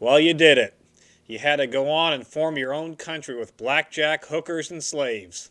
Well, you did it. You had to go on and form your own country with blackjack, hookers, and slaves.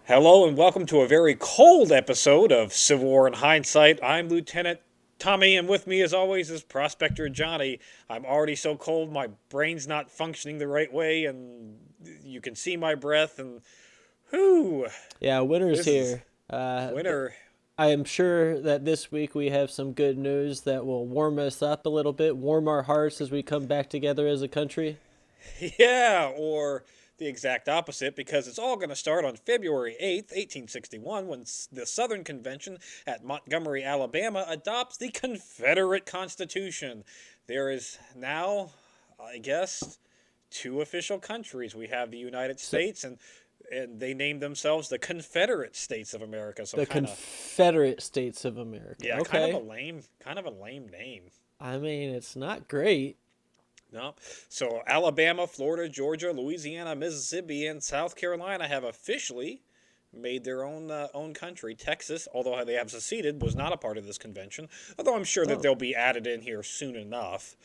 Hello, and welcome to a very cold episode of Civil War in Hindsight. I'm Lieutenant Tommy, and with me, as always, is Prospector Johnny. I'm already so cold, my brain's not functioning the right way, and you can see my breath, and whew, Yeah, winter's this is here. But winter. I am sure that this week we have some good news that will warm us up a little bit, warm our hearts as we come back together as a country. Yeah, or the exact opposite, because it's all going to start on February 8th, 1861, when the Southern Convention at Montgomery, Alabama, adopts the Confederate Constitution. There is now, I guess, two official countries. We have the United So States, and they named themselves the Confederate States of America. So the kind of, Confederate States of America. yeah, Okay. kind of a lame name. I mean, it's not great. No. So Alabama, Florida, Georgia, Louisiana, Mississippi, and South Carolina have officially made their own country. Texas, although they have seceded, was not a part of this convention. Although I'm sure that Oh, they'll be added in here soon enough.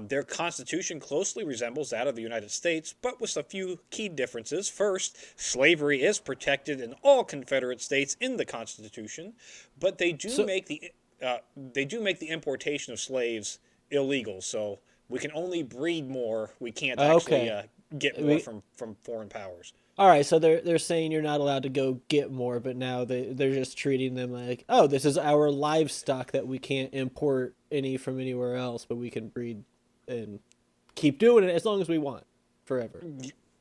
Their constitution closely resembles that of the United States, but with a few key differences. First, slavery is protected in all Confederate states in the Constitution, but so they do make the importation of slaves illegal. So we can only breed more. We can't actually okay. get more We from foreign powers. All right, so they're saying you're not allowed to go get more, but now they're just treating them like, oh, this is our livestock that we can't import any from anywhere else, but we can breed and keep doing it as long as we want, forever.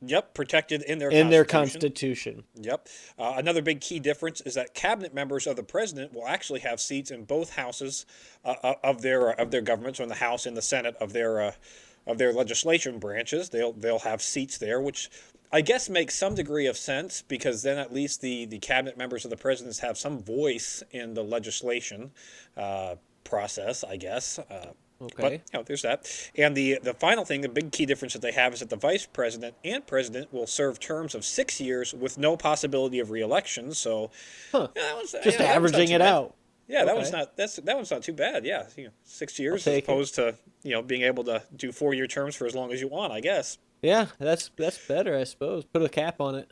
Yep, protected in their In their constitution. constitution. Yep. Another big key difference is that cabinet members of the president will actually have seats in both houses of their government, so in the House and the Senate of their legislation branches. They'll have seats there, which I guess makes some degree of sense because then at least the cabinet members of the presidents have some voice in the legislation process, I guess. But Okay. there's that. And the final thing, the big key difference that they have is that the vice president and president will serve terms of 6 years with no possibility of reelection. So Huh. Just that one's not averaging too it bad. out. Yeah, Okay. that one's not too bad. Yeah, 6 I'll years as take it. opposed to being able to do 4 year terms for as long as you want. I guess Yeah, that's better, I suppose. Put a cap on it.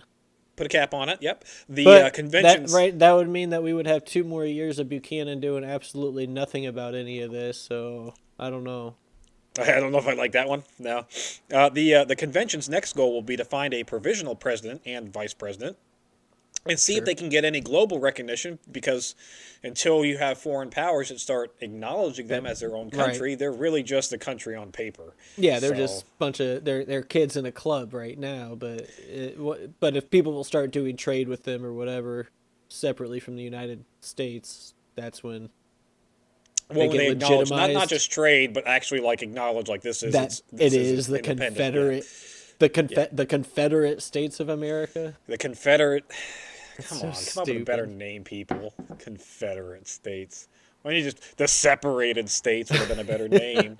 put a cap on it. Yep. The But conventions. that would mean that we would have 2 more years of Buchanan doing absolutely nothing about any of this, so I don't know. I don't know if I like that one. No. The convention's next goal will be to find a provisional president and vice president and see if Sure. they can get any global recognition because until you have foreign powers that start acknowledging That them as their own right. country, they're really just a country on paper. Yeah, they're So, just bunch of they're kids in a club right now, but if people will start doing trade with them or whatever separately from the United States, that's when well, they when get they acknowledge not legitimized just trade, but actually like acknowledge like that it this is is the independent. Yeah, Confederate yeah. the Confederate States of America. The Confederate. It's Come so on, come up with a better stupid. name, people. Confederate States. Why don't you just the separated states would have been a better name.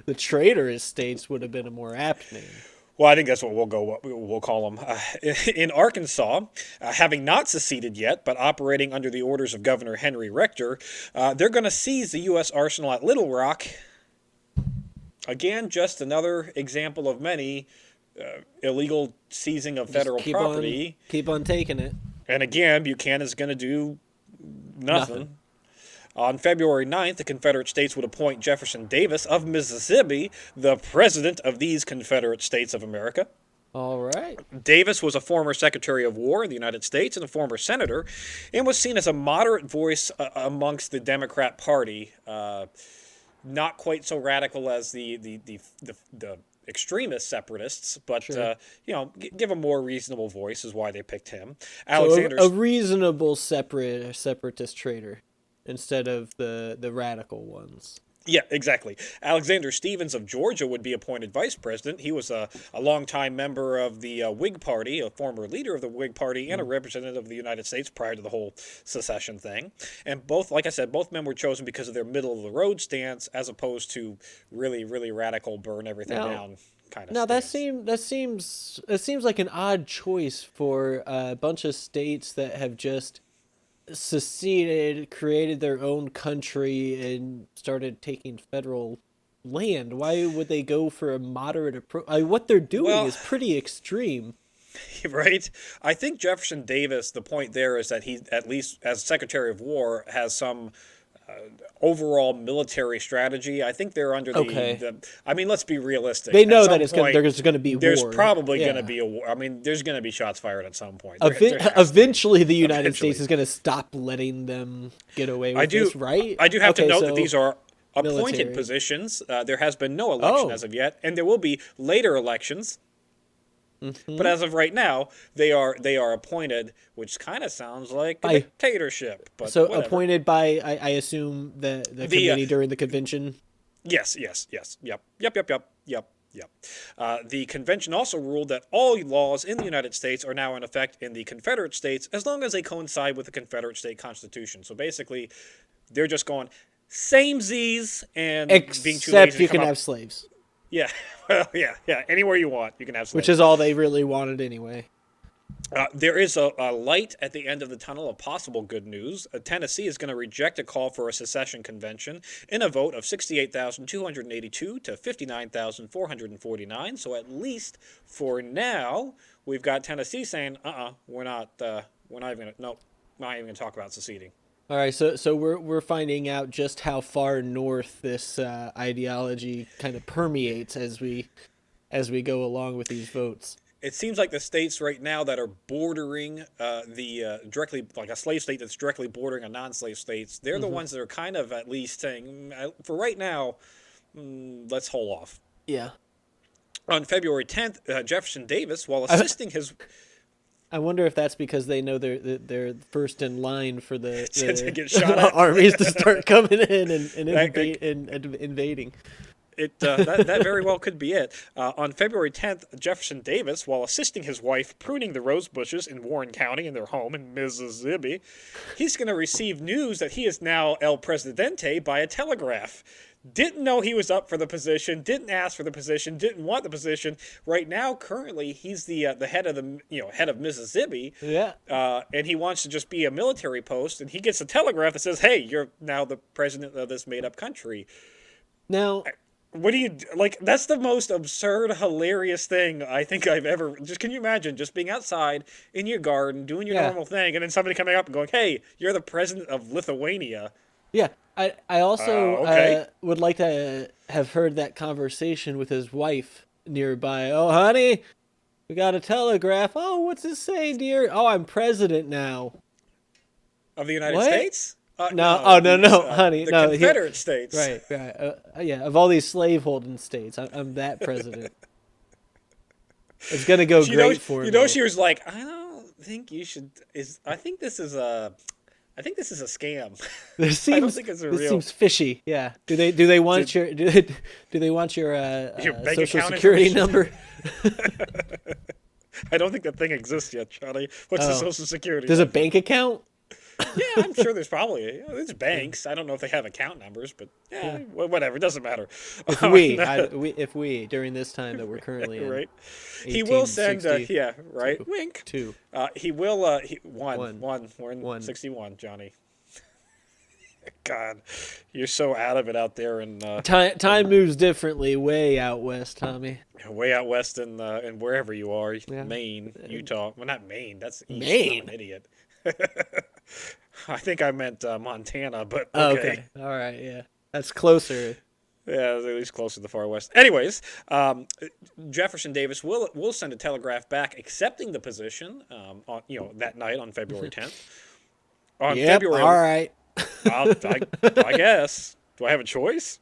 The traitorous states would have been a more apt name. Well, I think that's what we'll call them. In Arkansas, having not seceded yet, but operating under the orders of Governor Henry Rector, they're going to seize the U.S. arsenal at Little Rock. Again, just another example of many illegal seizing of Just federal property. keep on taking it. And again, Buchanan's going to do Nothing. nothing. On February 9th, the Confederate States would appoint Jefferson Davis of Mississippi the president of these Confederate States of America. All right. Davis was a former Secretary of War in the United States and a former senator, and was seen as a moderate voice amongst the Democrat Party. Not quite so radical as the extremist separatists, but Sure. give a more reasonable voice is why they picked him. So Alexander a reasonable separatist trader instead of the radical ones. Yeah, exactly. Alexander Stephens of Georgia would be appointed vice president. He was a longtime member of the Whig Party, a former leader of the Whig Party, and a Mm. representative of the United States prior to the whole secession thing. And both, like I said, both men were chosen because of their middle of the road stance, as opposed to really, really radical, burn everything Now, down. kind of Now that stance. seems like an odd choice for a bunch of states that have just seceded, created their own country, and started taking federal land. Why would they go for a moderate approach? What they're doing Well, is pretty extreme. right? I think Jefferson Davis, the point there is that he, at least as Secretary of War, has some overall military strategy. I think they're under Okay, I mean, let's be realistic. they At know that some point, there's gonna be there's war. probably going to Yeah. be a war. I mean, there's going to be shots fired at some point. There has to be. Eventually, the United States Eventually. is gonna stop letting them get away I with do. this, right? I do have to Okay, note that so these are appointed military. positions. There has been no election Oh. as of yet, and there will be later elections. But Hmm. as of right now, they are appointed, which kind of sounds like a By dictatorship. But So whatever. appointed by, I assume, the The committee during the convention. Yes, yes, yes, yep. The convention also ruled that all laws in the United States are now in effect in the Confederate states as long as they coincide with the Confederate state constitution. So basically, they're just going same Z's and being too Except lazy you to come can up. have slaves, Yeah, well, yeah. Anywhere you want, you can have which slaves. is all they really wanted anyway. There is a light at the end of the tunnel of possible good news. Tennessee is going to reject a call for a secession convention in a vote of 68,282 to 59,449. So at least for now, we've got Tennessee saying, we're not even going to, nope, not even going to talk about seceding. All right, so we're finding out just how far north this ideology kind of permeates as we go along with these votes. It seems like the states right now that are bordering directly, like a slave state that's directly bordering a non-slave states, they're the Hmm. ones that are kind of at least saying, for right now, let's hold off. Yeah, On February 10th, Jefferson Davis, while assisting his I wonder if that's because they know they're first in line for to get the shot at, armies to start coming in and, That- invading. that very well could be it. On February 10th, Jefferson Davis, while assisting his wife pruning the rose bushes in Warren County in their home in Mississippi, he's going to receive news that he is now El Presidente by a telegraph. Didn't know he was up for the position. Didn't ask for the position. Didn't want the position. Right now, currently, he's the head of the head of Mississippi, Yeah. and he wants to just be a military post. And he gets a telegraph that says, "Hey, you're now the president of this made-up country." Now, What do you like? That's the most absurd, hilarious thing I think I've ever. Just can you imagine just being outside in your garden doing your Yeah. normal thing, and then somebody coming up and going, "Hey, you're the president of Lithuania." yeah, I also Okay. would like to have heard that conversation with his wife nearby. Oh, honey, we got a telegraph. Oh, what's it say, dear? Oh, I'm president now. Of the United What? States? No, oh no, these, no, honey, the no. Confederate States. Right, right. Yeah, of all these slaveholding states, I'm that president. It's gonna go You know, great for you me. know, she was like, "I don't think you should." I think this is a scam. This I don't seems think it's a this real. seems fishy. Yeah. Do they want your do they want your bank social account security information? number? I don't think that thing exists yet, Charlie. What's the Oh. Social Security? There's a number? bank account. Yeah, I'm sure there's probably there's banks. I don't know if they have account numbers, but yeah, whatever. It doesn't matter. If if we during this time that we're currently in, right, he will send. 1862. Yeah, right. Wink. Two. He will. One. One. We're in One. 61, Johnny. God, you're so out of it out there in Time moves differently way out west, Tommy. way out west in wherever you are, Yeah. Maine, Utah. Well, not Maine. That's east. Maine? I'm an idiot. I think I meant Montana, but Oh, okay. okay. All right. Yeah. That's closer. Yeah, at least close to the far west. Anyways, Jefferson Davis will send a telegraph back accepting the position on that night on February 10th. On Yep. February, All right. I guess. Do I have a choice?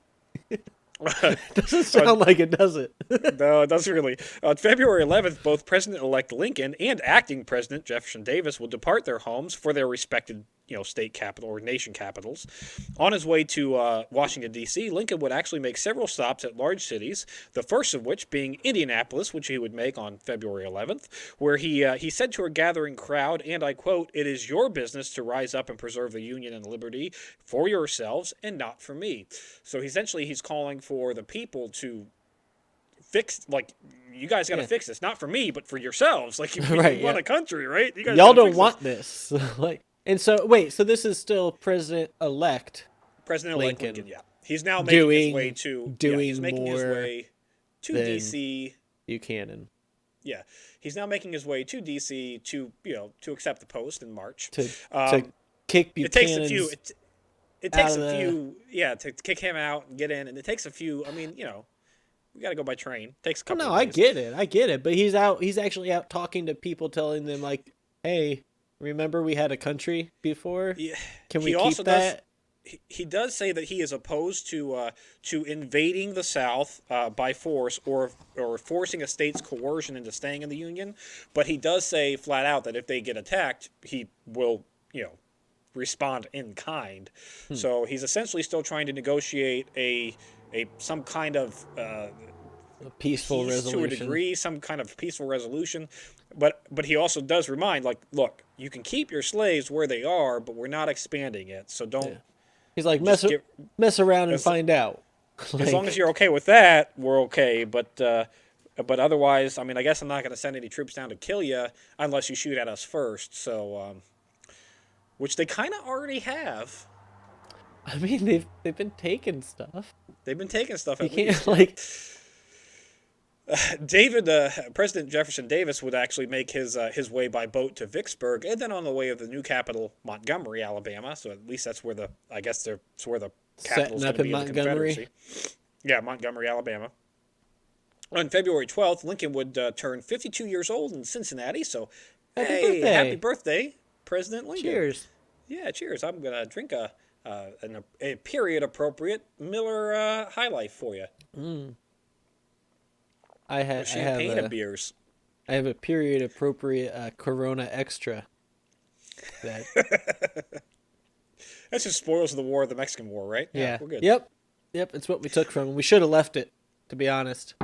Doesn't sound like it, does it? No, it doesn't really. On February 11th, both President-elect Lincoln and acting President Jefferson Davis will depart their homes for their respected, state capital or nation capitals. On his way to Washington, D.C., Lincoln would actually make several stops at large cities, the first of which being Indianapolis, which he would make on February 11th, where he said to a gathering crowd, and I quote, "It is your business to rise up and preserve the Union and liberty for yourselves and not for me." So essentially he's calling for the people to fix, like, you guys got to Yeah. fix this, not for me, but for yourselves. Like, you Right, run yeah. a country, right? You guys Y'all gotta don't fix want this. Like, and so wait, so this is still President-elect President-elect Lincoln Lincoln, yeah. He's now making his way doing to, he's doing making his more way to than D.C. Buchanan Yeah, he's now making his way to D.C. to, to accept the post in March. to kick It takes a few. Buchanan's It out takes of a the. few, to kick him out and get in, and it takes a few. I mean, we got to go by train. It takes a Well, couple. no, of I days. get it, I get it, but he's out. He's actually out talking to people, telling them like, "Hey, remember we had a country before? Yeah. Can we He keep also that?" he does say that he is opposed to invading the South by force or forcing a state's coercion into staying in the Union, but he does say flat out that if they get attacked, he will respond in kind. So he's essentially still trying to negotiate a some kind of A peaceful peace to a resolution. degree, some kind of peaceful resolution. But he also does remind, like, look, you can keep your slaves where they are, but we're not expanding it. So don't. Yeah. He's like, Just get- mess around and as- find out. As long as you're okay with that, we're okay. But otherwise, I mean, I guess I'm not going to send any troops down to kill you unless you shoot at us first. So, which they kind of already have. I mean, they've been taking stuff. They've been taking stuff. You At can't least. like. President Jefferson Davis would actually make his way by boat to Vicksburg, and then on the way of the new capital, Montgomery, Alabama. So at least that's where the capital's Setting going up to in be of the Montgomery? Confederacy. Yeah, Montgomery, Alabama. On February 12th, Lincoln would turn 52 years old in Cincinnati. So, happy birthday, President Lincoln! Cheers. Yeah, cheers. I'm gonna drink a period appropriate Miller High Life for you. Champagne of beers. I have a period appropriate Corona Extra. That That's just spoils of the war, the Mexican War, right? yeah. We're good. Yep. It's what we took from him. We should have left it, to be honest.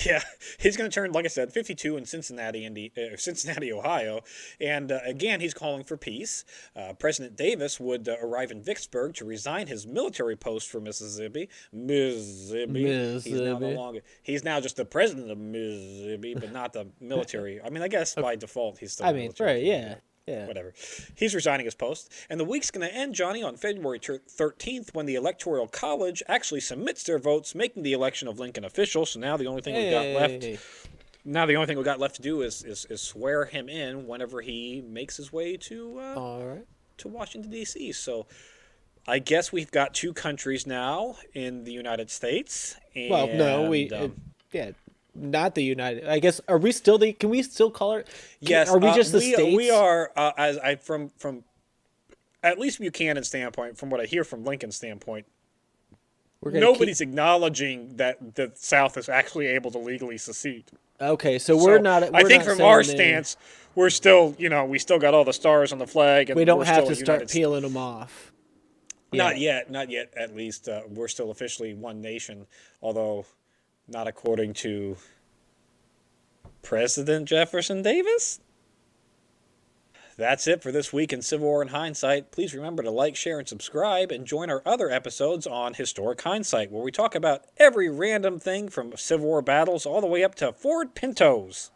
Yeah, he's going to turn, like I said, 52 in Cincinnati, Ohio, and again, he's calling for peace. President Davis would arrive in Vicksburg to resign his military post for Mississippi. He's now just the president of Mississippi, but not the military. I mean, I guess by default he's still. I mean, right? Yeah. Whatever. He's resigning his post. And the week's going to end, Johnny, on February 13th when the Electoral College actually submits their votes, making the election of Lincoln official. So now the only thing we've got left to do is swear him in whenever he makes his way to All right. to Washington, D.C. So I guess we've got two countries now in the United States. And, Well, no, not the United. I guess are we still the? Can we still call it? Yes. Are we just the states? We are, from at least Buchanan's standpoint, from what I hear from Lincoln's standpoint, nobody's acknowledging that the South is actually able to legally secede. Okay, so we're not. I think from our stance, we're still, we still got all the stars on the flag, and we don't we're have still to start peeling them off. Not yet. At least we're still officially one nation, although not according to President Jefferson Davis. That's it for this week in Civil War in Hindsight. Please remember to like, share, and subscribe, and join our other episodes on Historic Hindsight, where we talk about every random thing from Civil War battles all the way up to Ford Pintos.